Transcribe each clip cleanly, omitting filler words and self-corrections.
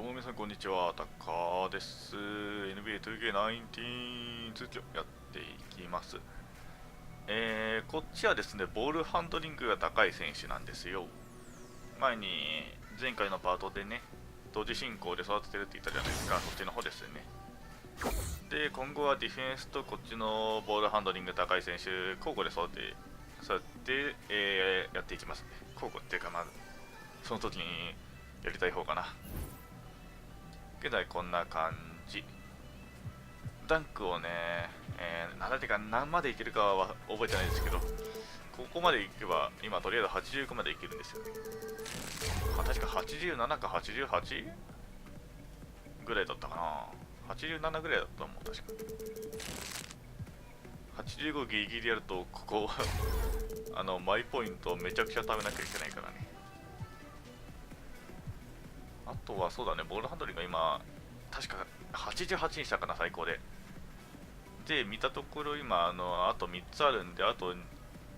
皆さんこんにちは、タッカーです。NBA 2K19 続きをやっていきます。こっちはですね、ボールハンドリングが高い選手なんですよ。前回のパートでね、同時進行で育ててるって言ったじゃないですか、そっちの方ですよね。で、今後はディフェンスとこっちのボールハンドリング高い選手、交互で育てやっていきますね。交互っていうか、まずその時にやりたい方かな。現在こんな感じ。ダンクをね、何までいけるかは覚えてないですけど、ここまでいけば、今とりあえず85までいけるんですよね。確か87か 88? ぐらいだったかな。87ぐらいだったと思う、確か。85ギリギリやると、ここ、マイポイントをめちゃくちゃ貯めなきゃいけないからね。あとはそうだね、ボールハンドリングが今、確か88にしたかな、最高で。で、見たところ今、あと3つあるんで、あと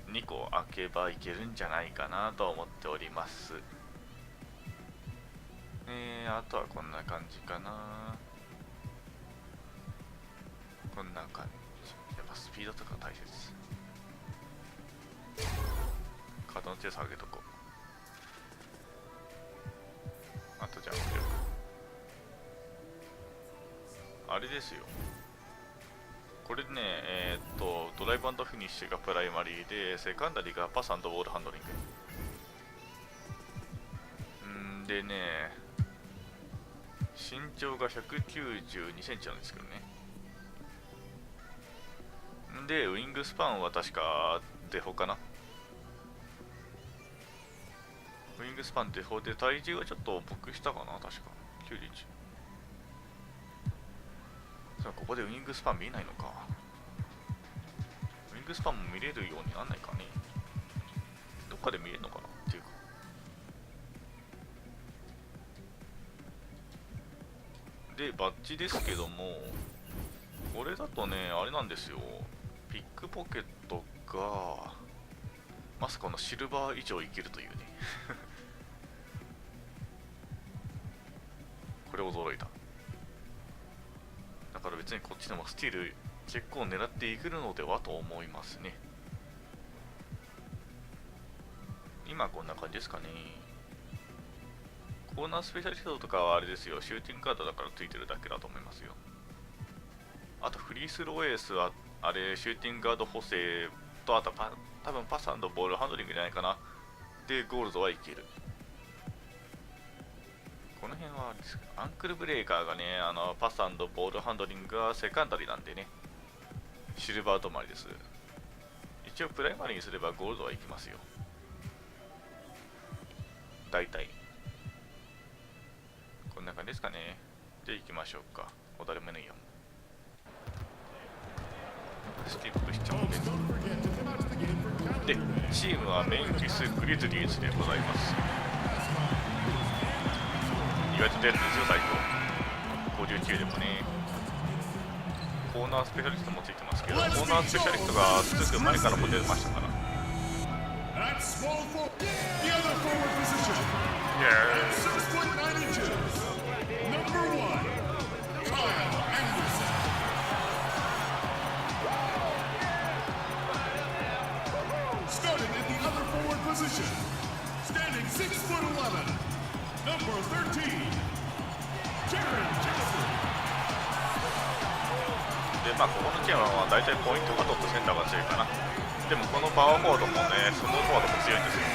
2個開けばいけるんじゃないかなと思っております。あとはこんな感じかな。こんな感じ。やっぱスピードとか大切。肩の強さ上げとこう。あとジャンプ力。あれですよ。これね、ドライブ&フィニッシュがプライマリーで、セカンダリーがパス&ボールハンドリング。でね、身長が192センチなんですけどね。で、ウィングスパンは確かデフォかな。ウィングスパンデフォで体重はちょっと僕したかな、確か。91。さあ、ここでウィングスパン見えないのか。ウィングスパンも見れるようになんないかね。どっかで見えるのかなっていうか。で、バッジですけども、これだとね、あれなんですよ。ピックポケットが、まさかのシルバー以上いけるというね。これ驚いた。だから別にこっちでもスティール結構狙っていけるのではと思いますね。今こんな感じですかね。コーナースペシャリストとかはあれですよ、シューティングガードだからついてるだけだと思いますよ。あとフリースローエースはあれシューティングガード補正と、あと多分パス&ボールハンドリングじゃないかな。でゴールドはいける。この辺はアンクルブレーカーがね、パス&ボールハンドリングがセカンダリなんでね、シルバー止まりです。一応プライマリにすればゴールドはいきますよ。大体こんな感じですかね。で行きましょうか。お誰もいないよ。スキップしちゃうんで。で、チームはメンフィス・グリズリーズでございます。意外と出るんですよ、最高。59でもね。コーナースペシャリストもついてますけど、コーナースペシャリストがすぐ前からも出ましたから。で、まあここのチームは大体ポイントが取ってセンターが強いかな。でもこのパワーフォワードもね、スモールフォワードも強いんですよ。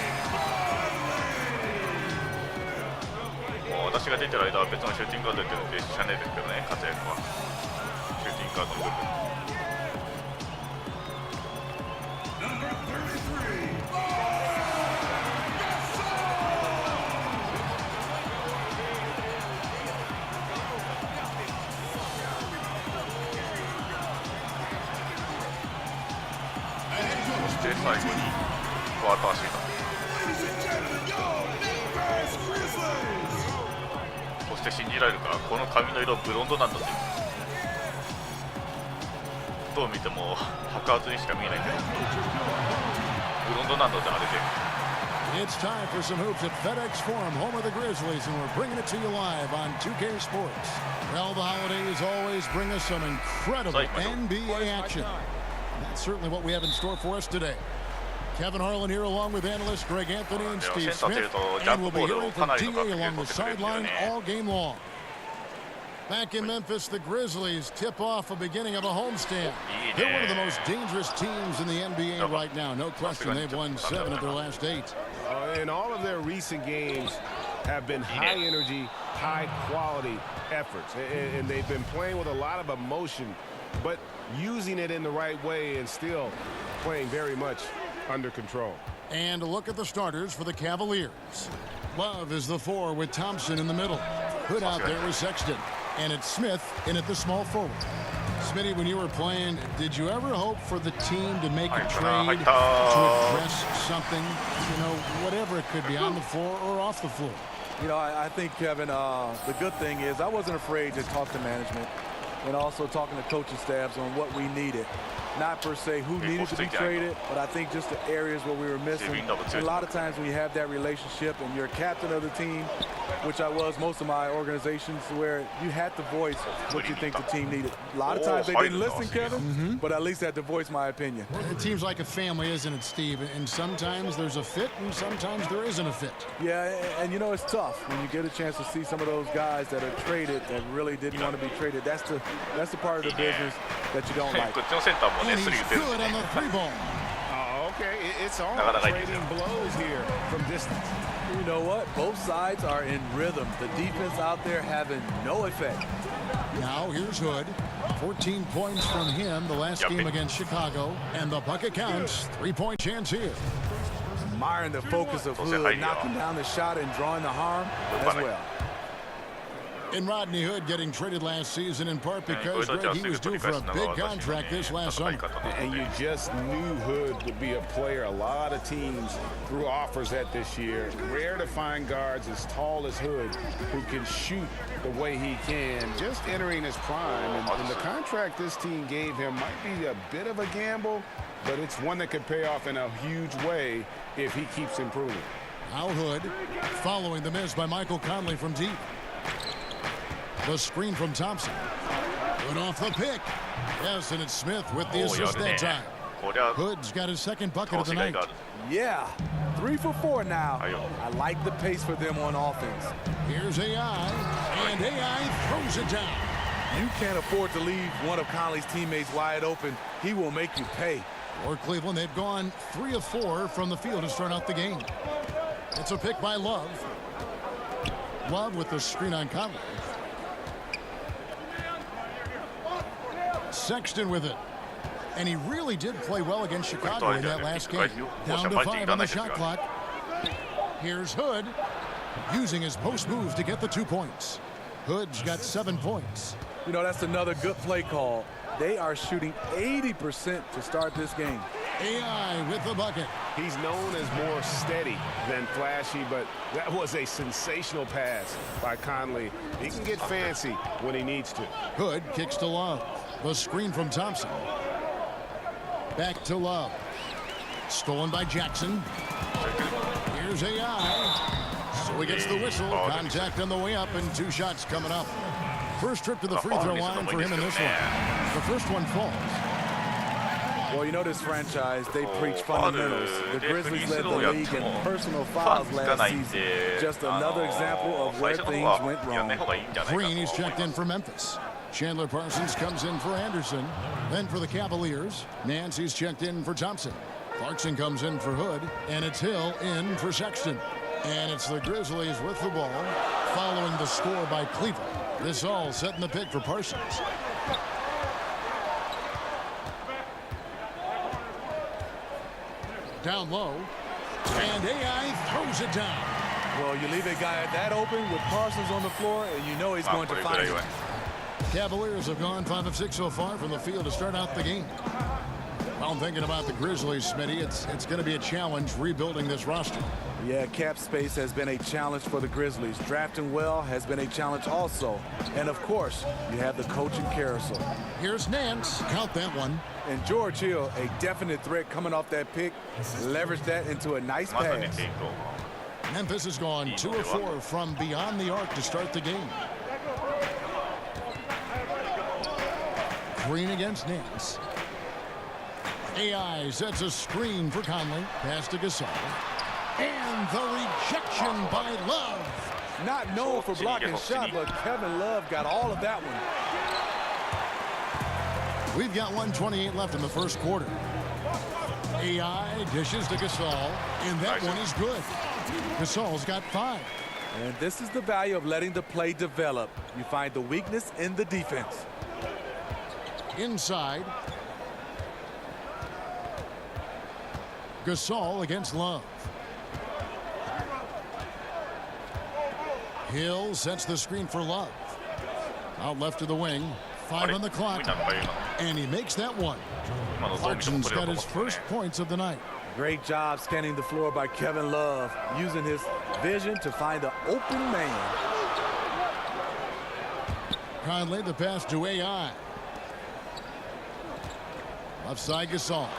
もう私が出てる間は別のシューティングガード出てるんで知らないですけどね、活躍は。シューティングガードの部分。そして最後にフォワード足が。そして信じられるか、この髪の色ブロンドなんだって。どう見ても白髪にしか見えないけど、ブロンドなんだってあれで。It's time for some hoops at FedEx Forum, home of the Grizzlies, and we're bringing it to you live on 2K Sports. Well, the holidays always bring us some incredible NBA action. That's certainly what we have in store for us today. Kevin Harlan here along with analysts Greg Anthony and Steve Smith, and we'll be hearing from TA along the sideline all game long. Back in Memphis, the Grizzlies tip off a beginning of a homestand. They're one of the most dangerous teams in the NBA right now. No question, they've won 7 of their last 8. And all of their recent games have been high energy, high quality efforts. And they've been playing with a lot of emotion, but using it in the right way and still playing very much under control. And a look at the starters for the Cavaliers. Love is the 4 with Thompson in the middle. Hood out there with Sexton. And it's Smith in at the small forward. Smitty, when you were playing, did you ever hope for the team to make a trade to address something, you know, whatever it could be, on the floor or off the floor? You know, I think, Kevin, the good thing is I wasn't afraid to talk to management and also talking to coaching staffs on what we needed. Not per se who needed to be traded, but I think just the areas where we were missing. A lot of times when you have that relationship and you're captain of the team, which I was most of my organizations, where you had to voice what you think the team needed. A lot of times they didn't listen, Kevin, but at least I had to voice my opinion. It seems like a family, isn't it, Steve? And sometimes there's a fit and sometimes there isn't a fit. Yeah, and you know, it's tough when you get a chance to see some of those guys that are traded that really didn't want to be traded. That's the part of the business that you don't like. And he's good on the 3-ball. Oh, okay. It's all trading blows here from distance. You know what? Both sides are in rhythm. The defense out there having no effect. Now here's Hood. 14 points from him the last game against Chicago. And the bucket counts. 3-point chance here. Admiring the focus of Hood, knocking down the shot and drawing the harm as well. And Rodney Hood getting traded last season in part because Greg, he was due for a big contract this last summer. And you just knew Hood would be a player a lot of teams threw offers at this year. Rare to find guards as tall as Hood who can shoot the way he can, just entering his prime. And the contract this team gave him might be a bit of a gamble, but it's one that could pay off in a huge way if he keeps improving. Now Hood following the miss by Michael Conley from deep. The screen from Thompson. Good off the pick. Yes, and it's Smith with the assist that time. Hood's got his second bucket of the night. Yeah, 3 for 4 now. I like the pace for them on offense. Here's AI, and AI throws it down. You can't afford to leave one of Conley's teammates wide open. He will make you pay. For Cleveland, they've gone 3 of 4 from the field to start out the game. It's a pick by Love. Love with the screen on Conley. Sexton with it. And he really did play well against Chicago in that last game. Down to 5 on the shot clock. Here's Hood using his post move to get the 2 points. Hood's got 7 points. You know, that's another good play call. They are shooting 80% to start this game. AI with the bucket. He's known as more steady than flashy, but that was a sensational pass by Conley. He can get fancy when he needs to. Hood kicks to Love. The screen from Thompson. Back to Love. Stolen by Jackson. Here's AI. So he gets the whistle. Contact on the way up and 2 shots coming up. First trip to the free throw line for him in this one. The first one falls. Well, you know this franchise, they preach fundamentals. The Grizzlies led the league in personal fouls last season. Just another example of where things went wrong. Green is checked in for Memphis. Chandler Parsons comes in for Anderson. Then for the Cavaliers, Nancy's checked in for Thompson. Clarkson comes in for Hood, and it's Hill in for Sexton. And it's the Grizzlies with the ball, following the score by Cleveland. This all setting the pick for Parsons. Down low, and AI throws it down. Well, you leave a guy that open with Parsons on the floor, and you know he's going to find it. Cavaliers have gone 5 of 6 so far from the field to start out the game. Well, thinking about the Grizzlies, Smitty, it's going to be a challenge rebuilding this roster. Yeah, cap space has been a challenge for the Grizzlies. Drafting well has been a challenge also. And, of course, you have the coaching carousel. Here's Nance. Count that one. And George Hill, a definite threat coming off that pick. Leverage that into a nice pass. Memphis has gone 2 of 4 from beyond the arc to start the game. Green against Nance. AI sets a screen for Conley. Pass to Gasol. And the rejection by Love. Not known for blocking shot, but Kevin Love got all of that one. We've got 1:28 left in the first quarter. AI dishes to Gasol, and that one is good. Gasol's got 5. And this is the value of letting the play develop. You find the weakness in the defense. Inside. Gasol against Love. Hill sets the screen for Love. Out left to the wing. 5 on the clock. And he makes that one. Clarkson's got his first points of the night. Great job scanning the floor by Kevin Love, using his vision to find an open man. Conley, the pass to AI. Left side Gasol.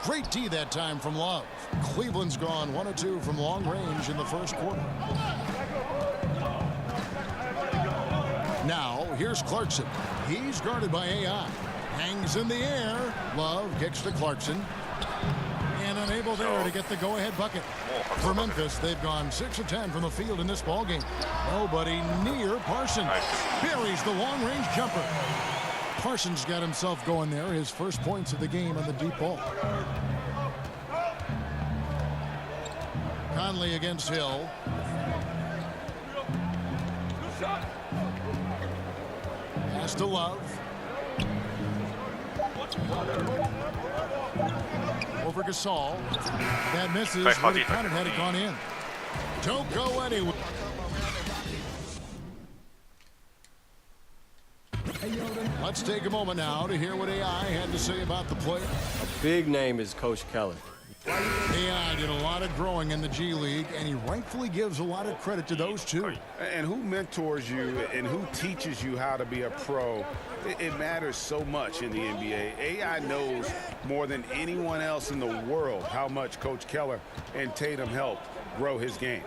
Great D that time from Love. Cleveland's gone 1 of 2 from long range in the first quarter. Now, here's Clarkson. He's guarded by AI. Hangs in the air. Love kicks to Clarkson. And unable there to get the go-ahead bucket. For Memphis, they've gone 6 of 10 from the field in this ballgame. Nobody near Parsons. Buries the long-range jumper. Parsons got himself going there. His first points of the game on the deep ball. Conley against Hill. Pass to Love. Over Gasol. That misses. Would have counted had it gone in. Don't go anywhere. Let's take a moment now to hear what AI had to say about the player. A big name is Coach Keller. AI did a lot of growing in the G League, and he rightfully gives a lot of credit to those two. And who mentors you and who teaches you how to be a pro, it matters so much in the NBA. AI knows more than anyone else in the world how much Coach Keller and Tatum helped grow his game.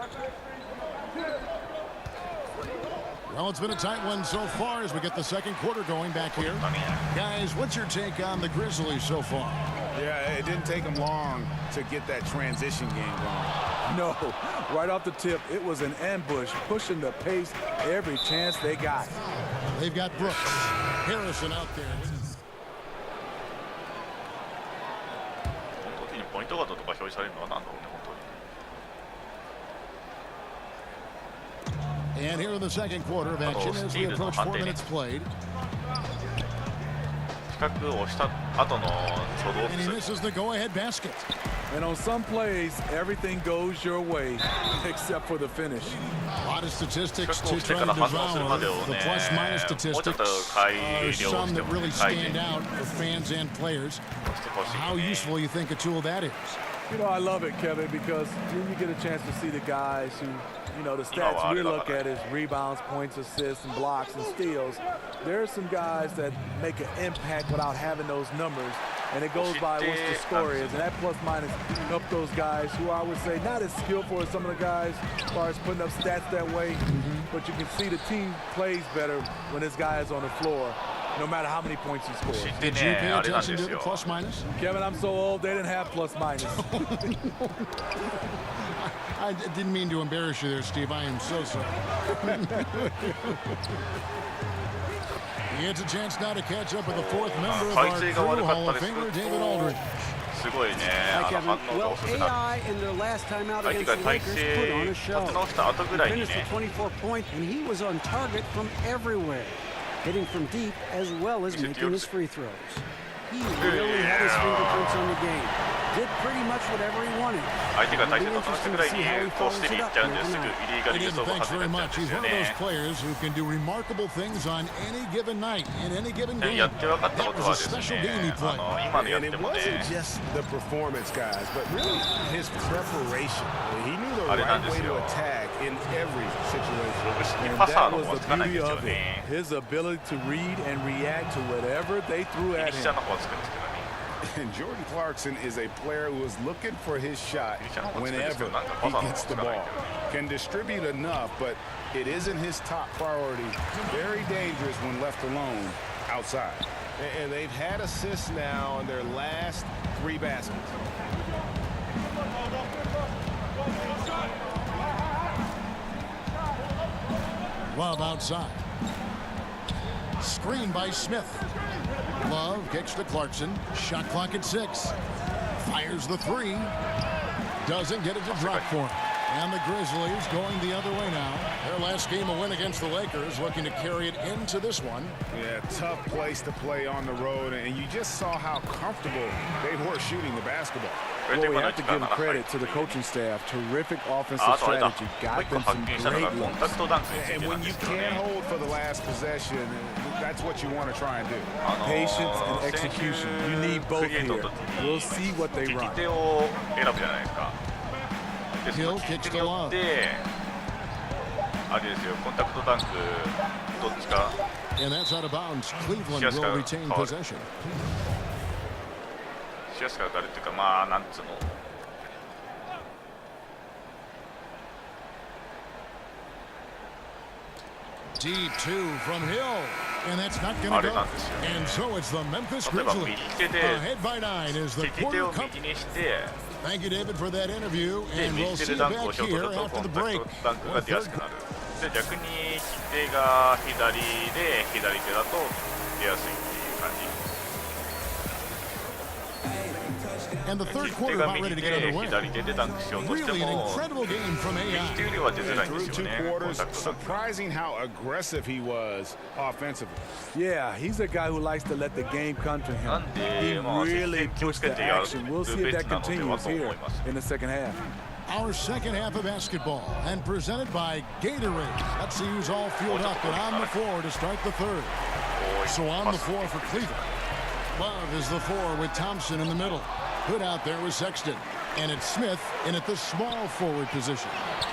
Well, it's been a tight one so far as we get the second quarter going back here. Guys, what's your take on the Grizzlies so far? Yeah, it didn't take them long to get that transition game going. No, right off the tip, it was an ambush, pushing the pace every chance they got. They've got Brooks. Harrison out there. And here in the second quarter of action as we approach 4 minutes played. And he misses the go-ahead basket. And on some plays, everything goes your way, except for the finish. A lot of statistics to try to devour. The plus-minus statistics are some that really stand out for fans and players. How useful you think a tool that is? You know, I love it, Kevin, because when you get a chance to see the guys who, you know, the stats we look at is rebounds, points, assists, and blocks and steals. There are some guys that make an impact without having those numbers, and it goes by what the score is. And that plus-minus help those guys who I would say not as skillful as some of the guys as far as putting up stats that way, but you can see the team plays better when this guy is on the floor, no matter how many points he scores. Did you pay attention to the plus-minus? Kevin, I'm so old, they didn't have plus-minus. I didn't mean to embarrass you there, Steve. I am so sorry. He gets a chance now to catch up with the fourth member of our crew, Hall of Famer, David Aldridge. Hi, Kevin. Well, AI in their last time out against the Lakers put on a show. He finished with 24 points, and he was on target from everywhere, hitting from deep as well as making his free throws. He really had his fingerprints on the game. Did pretty much whatever he wanted. 相手が体勢整えたぐらいにこう捨てに行っちゃうんですぐイリーガル輸送が Thanks 始 very めちゃうん much. で He's すよ one of those ね。 players who can do remarkable things on any given night, in any given game. やって分かったこ That とは was で a す special ね game he played. 今のやっ And て it もね wasn't just the performance, guys, but really his preparation. He knew the あれな right んで way すよ。 to attack in every situation. に And パサー that の was 方が the つかないんで beauty すよ of it. ね。 His ability to read and react to whatever they threw ギ at リシャ him. の方がつくんですけどね。 And Jordan Clarkson is a player who is looking for his shot whenever he gets the ball. Can distribute enough, but it isn't his top priority. Very dangerous when left alone outside. And they've had assists now in their last 3 baskets. Love outside. Screen by Smith. Love kicks to Clarkson. Shot clock at 6. Fires the 3. Doesn't get it to drop for him. And the Grizzlies going the other way now. Their last game, a win against the Lakers, looking to carry it into this one. Yeah, tough place to play on the road, and you just saw how comfortable they were shooting the basketball. Well, we have to give credit to the coaching staff. Terrific offensive strategy. Got them some great looks. And when you can't hold for the last possession, that's what you want to try and do. Patience and execution. You need both here. We'll see what they run. 手を選ぶじゃないですか。で、その利き手によってあれですよ、コンタクトダンクどっちか And that's out of bounds. Cleveland will retain possession. しやすく上がるっていうか、まあなんつうの。Deep 2 from Hill. And that's not going to go. And so it's the Memphis Grizzlies. Ahead by 9 is the quarter cup. Thank you, David, for that interview. And we'll see you back here after the break. で逆に利き手が左で左手だと出やすいっていう感じ。 And the third quarter about ready to get underway. 左手でダンクしようとして Really an も incredible game from 利 AI. き手よりは出づらいんで Through すよ 2 ね。コン quarters, タクトダンク。 surprising how aggressive he was offensively. Yeah, he's a guy who likes to let the game come to him. He really pushed the action. We'll see if that continues here in the second half. Our second half of basketball and presented by Gatorade. Let's see who's all fueled up and on the floor to start the third. So on the floor for Cleveland. Love is the 4 with Thompson in the middle. Hood out there with Sexton. And it's Smith in at the small forward position.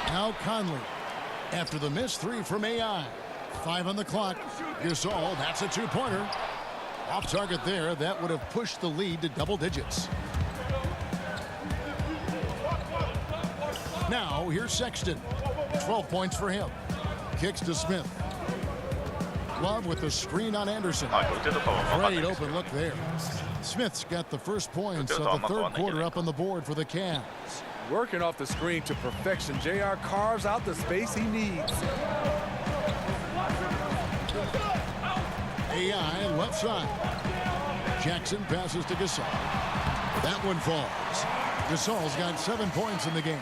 Now Conley. After the missed 3 from AI. 5 on the clock. Gasol, that's a 2-pointer. Off target there. That would have pushed the lead to double digits. Now, here's Sexton. 12 points for him. Kicks to Smith. Love with the screen on Anderson. Great open look there. Smith's got the first points of the third quarter up on the board for the Cavs. Working off the screen to perfection. JR carves out the space he needs. AI left side. Jackson passes to Gasol. That one falls. Gasol's got 7 points in the game.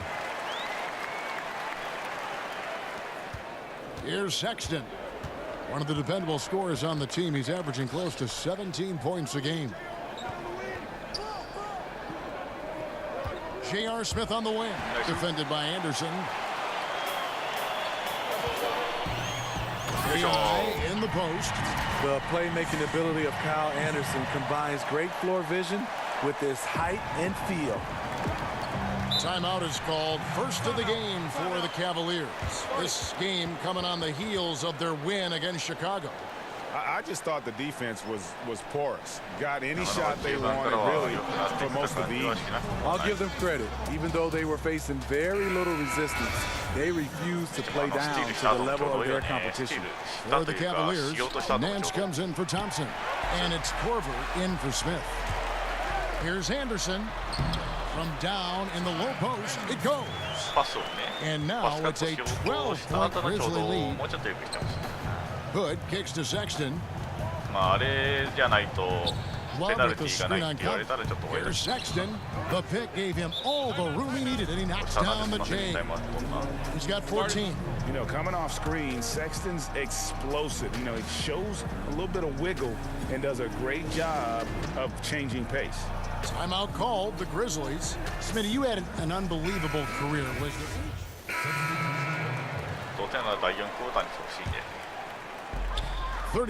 Here's Sexton. One of the dependable scorers on the team. He's averaging close to 17 points a game. J.R. Smith on the wing. Defended by Anderson. AI in the post. The playmaking ability of Kyle Anderson combines great floor vision with his height and feel. Timeout is called. First of the game for the Cavaliers. This game coming on the heels of their win against Chicago. I just thought the defense was porous. Got any shot they wanted, really, for most of the evening. I'll give them credit. Even though they were facing very little resistance, they refused to play down to the level of their competition. For the Cavaliers, Nance comes in for Thompson. And it's Korver in for Smith. Here's Anderson. From down in the low post, it goes. And now it's a 12-point Grizzly lead. Hood kicks to Sexton. Love with the screen on cover. Here's Sexton. The pick gave him all the room he needed, and he knocks down the chain. He's got 14. You know, coming off screen, Sexton's explosive. You know, it shows a little bit of wiggle and does a great job of changing pace. Timeout called, the Grizzlies. Smitty, you had an unbelievable career. Was there? 同点は第4クォーターにしてほしいんで。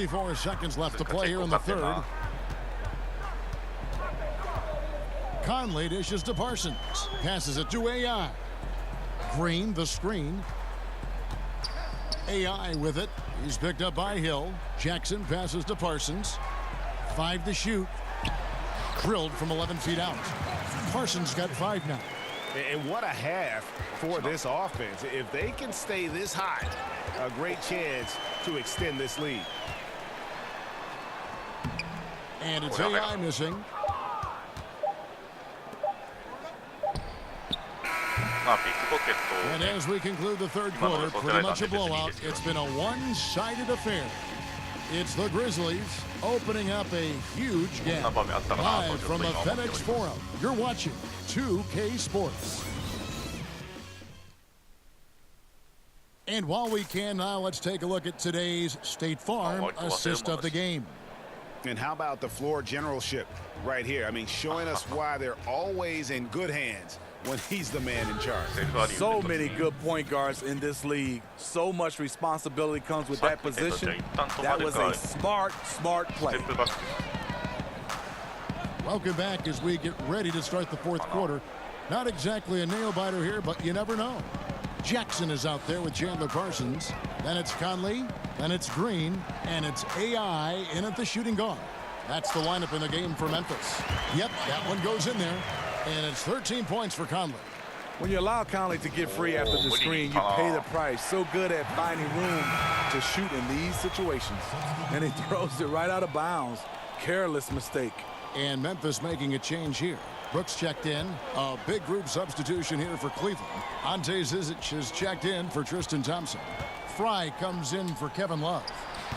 34 seconds left to play here in the third. Conley dishes to Parsons. Passes it to AI. Green, the screen. AI with it. He's picked up by Hill. Jackson passes to Parsons. 5 to shoot. Drilled from 11 feet out. Parsons got 5 now. And what a half for this offense. If they can stay this hot, a great chance to extend this lead. And it's AI missing. And as we conclude the third quarter, pretty much a blowout. It's been a one-sided affair. It's the Grizzlies opening up a huge gap. Live from the FedEx Forum, you're watching 2K Sports. And while we can now, let's take a look at today's State Farm assist of the game. And how about the floor generalship right here? I mean, showing us why they're always in good hands when he's the man in charge. So many good point guards in this league. So much responsibility comes with that position. That was a smart play. Welcome back as we get ready to start the fourth quarter. Not exactly a nail-biter here, but you never know. Jackson is out there with Chandler Parsons. Then it's Conley, then it's Green, and it's AI in at the shooting guard. That's the lineup in the game for Memphis. Yep, that one goes in there. And it's 13 points for Conley. When you allow Conley to get free after the screen, you pay the price. So good at finding room to shoot in these situations. And he throws it right out of bounds. Careless mistake. And Memphis making a change here. Brooks checked in. A big group substitution here for Cleveland. Ante Zizic has checked in for Tristan Thompson. Fry comes in for Kevin Love.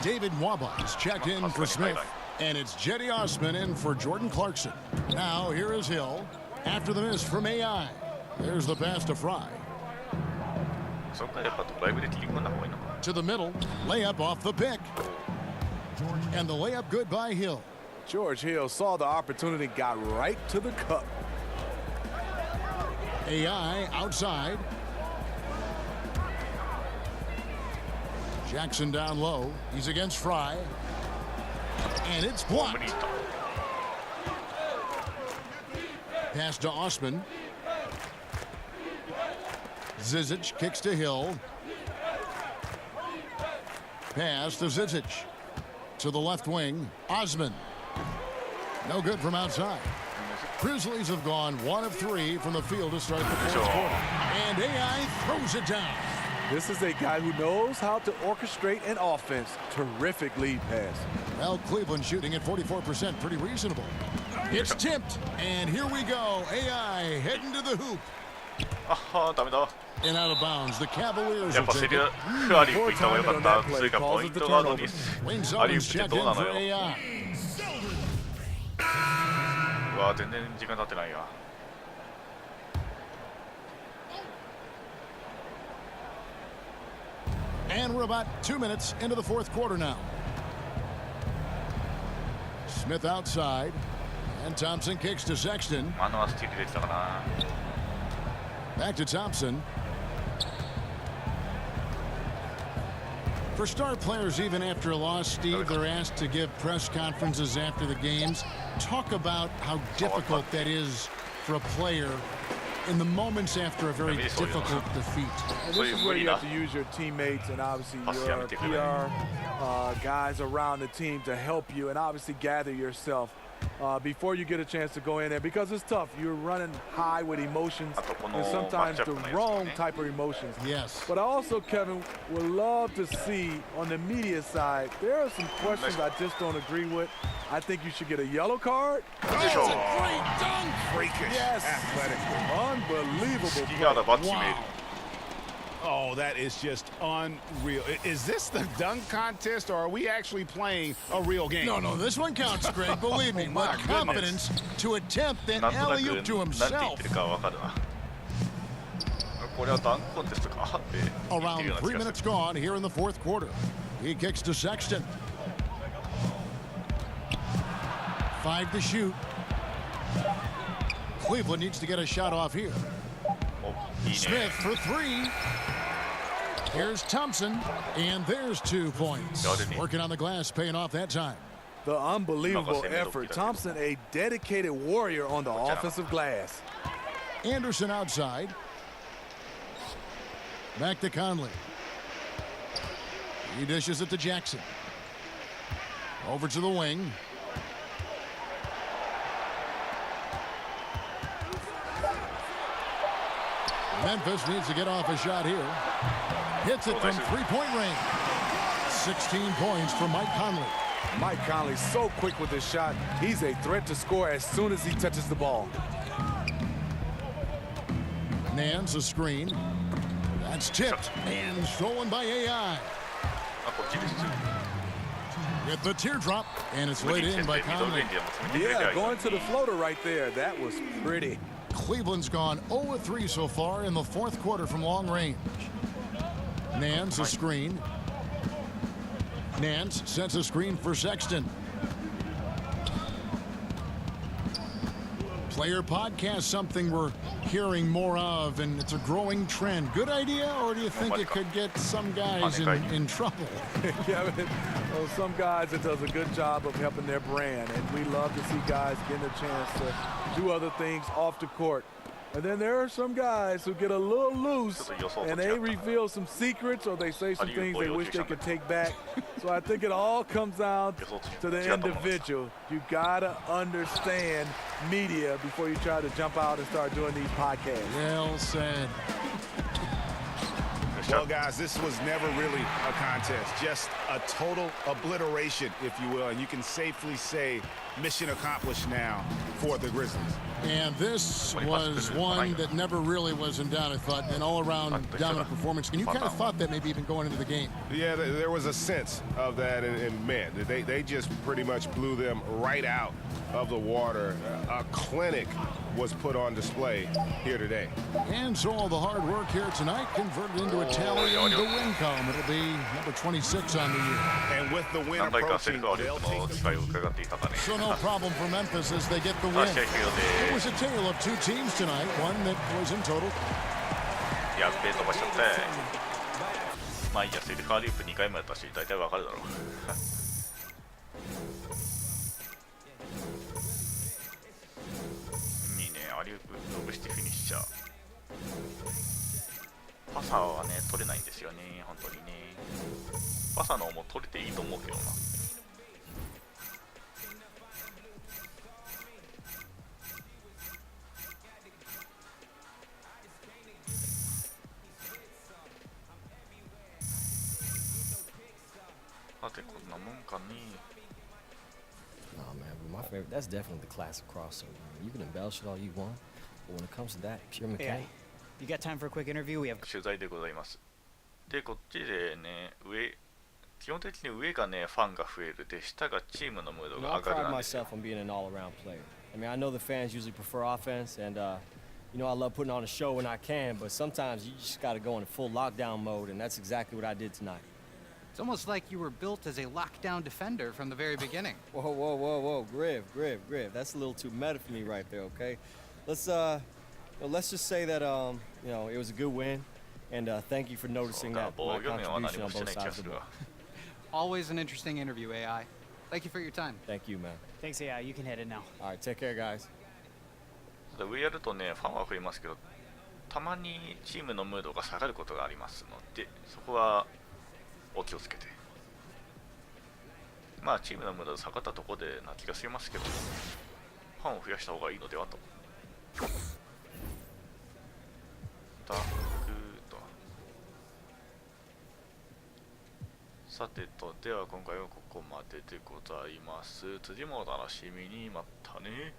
David Nwaba is checked in for Smith. And it's Jetty Osman in for Jordan Clarkson. Now here is Hill. After the miss from AI. There's the pass to Fry. To the middle. Layup off the pick. And the layup good by Hill. George Hill saw the opportunity, got right to the cup. AI outside. Jackson down low. He's against Fry. And it's blocked. Pass to Osman. Zizic kicks to Hill. Pass to Zizic. To the left wing. Osman. No good from outside. Grizzlies have gone 1 of 3 from the field to start the fourth quarter. And AI throws it down. This is a guy who knows how to orchestrate an offense. Terrific lead pass. Well, Cleveland shooting at 44%, pretty reasonable. It's tipped, and here we go. AI heading to the hoop. And out of bounds, the Cavaliers will take it. Wayne Sullivan's checked in for AI. And we're about 2 minutes into the fourth quarter now. Smith outside. And Thompson kicks to Sexton. Back to Thompson. For star players, even after a loss, Steve, they're asked to give press conferences after the games. Talk about how difficult that is for a player in the moments after a very difficult defeat. And this is where you have to use your teammates and obviously your PR guys around the team to help you and obviously gather yourself before you get a chance to go in there, because it's tough. You're running high with emotions and sometimes the wrong type of emotions. Yes. But I also, Kevin, would love to see on the media side, there are some questions I just don't agree with. I think you should get a yellow card. That's a great dunk. Freakish. Yes. Athletic. Unbelievable play. Wow. Oh, that is just unreal. Is this the dunk contest, or are we actually playing a real game? No, this one counts, Greg. Believe me. With confidence to attempt an alley-oop to himself. Around 3 minutes gone here in the fourth quarter. He kicks to Sexton. 5 to shoot. Cleveland needs to get a shot off here. いいね。 Smith for three. Here's Thompson, and there's 2 points. Working on the glass, paying off that time. The unbelievable effort. Thompson, a dedicated warrior on the offensive glass. Anderson outside. Back to Conley. He dishes it to Jackson. Over to the wing. Memphis needs to get off a shot here. Hits it from three-point range. 16 points for Mike Conley. Mike Conley so quick with his shot. He's a threat to score as soon as he touches the ball. Nance a screen. That's tipped and stolen by AI. あ、こっちです。 With the teardrop, and it's laid in by Conley. Yeah, going to the floater right there. That was pretty. Cleveland's gone 0-3 so far in the fourth quarter from long range. Nance a screen. Nance sets a screen for Sexton. Player podcast, something we're hearing more of, and it's a growing trend. Good idea, or do you think it could get some guys in trouble? Kevin, well, some guys, it does a good job of helping their brand, and we love to see guys getting a chance to do other things off the court. And then there are some guys who get a little loose, and they reveal some secrets, or they say some things they wish they could take back. So I think it all comes down to the individual. You gotta understand media before you try to jump out and start doing these podcasts. Well said. Well, guys, this was never really a contest, just a total obliteration, if you will. And you can safely say mission accomplished now for the Grizzlies. And this was one that never really was in doubt, I thought, an all-around dominant performance. And you kind of thought that maybe even going into the game. Yeah, there was a sense of that, and man, they just pretty much blew them right out of the water. A clinic was put on display here today. And so all the hard work here tonight converted into a tally in the win column. It'll be number 26 on the year. And with the win approaching, they'll take the... So no problem for Memphis as they get the win. It was a tale of 2 teams tonight, one that was in total. やっべえ飛ばしちゃって。まあいいや、セルファーリープ2回もやったし、大体わかるだろう。いいね、アリウープロブしてフィニッシャー。パサーはね、取れないんですよね、本当にね。パサーのも取れていいと思うけどな。Nah, man, but my favorite, that's definitely the classic crossover. You can embellish it all you want, but when it comes to that, pure mechanic. You got time for a quick interview? We have 取材でございます。で、こっちでね、基本的に上がね、ファンが増える。で、下がチームのムードが上がるなんですよ。I pride myself on being an all-around player. I mean, I know the fans usually prefer offense, and you know, I love putting on a show when I can, but sometimes you just got to go into full lockdown mode, and that's exactly what I did tonight. It's almost like you were built as a lockdown defender from the very beginning. Whoa, Griff. That's a little too meta for me right there, okay? Let's just say that, you know, it was a good win, and thank you for noticing that my contribution on both sides of the ball. Always an interesting interview, AI. Thank you for your time. Thank you, man. Thanks, AI. You can head in now. All right, take care, guys. 上やるとね、ファンは増えますけど、たまにチームのムードが下がることがありますので、そこはお気をつけて。まあチームのムードが下がったところでな気がしますけども、ファンを増やした方がいいのではと。タックと。さてと、では今回はここまででございます。次もお楽しみに。またね。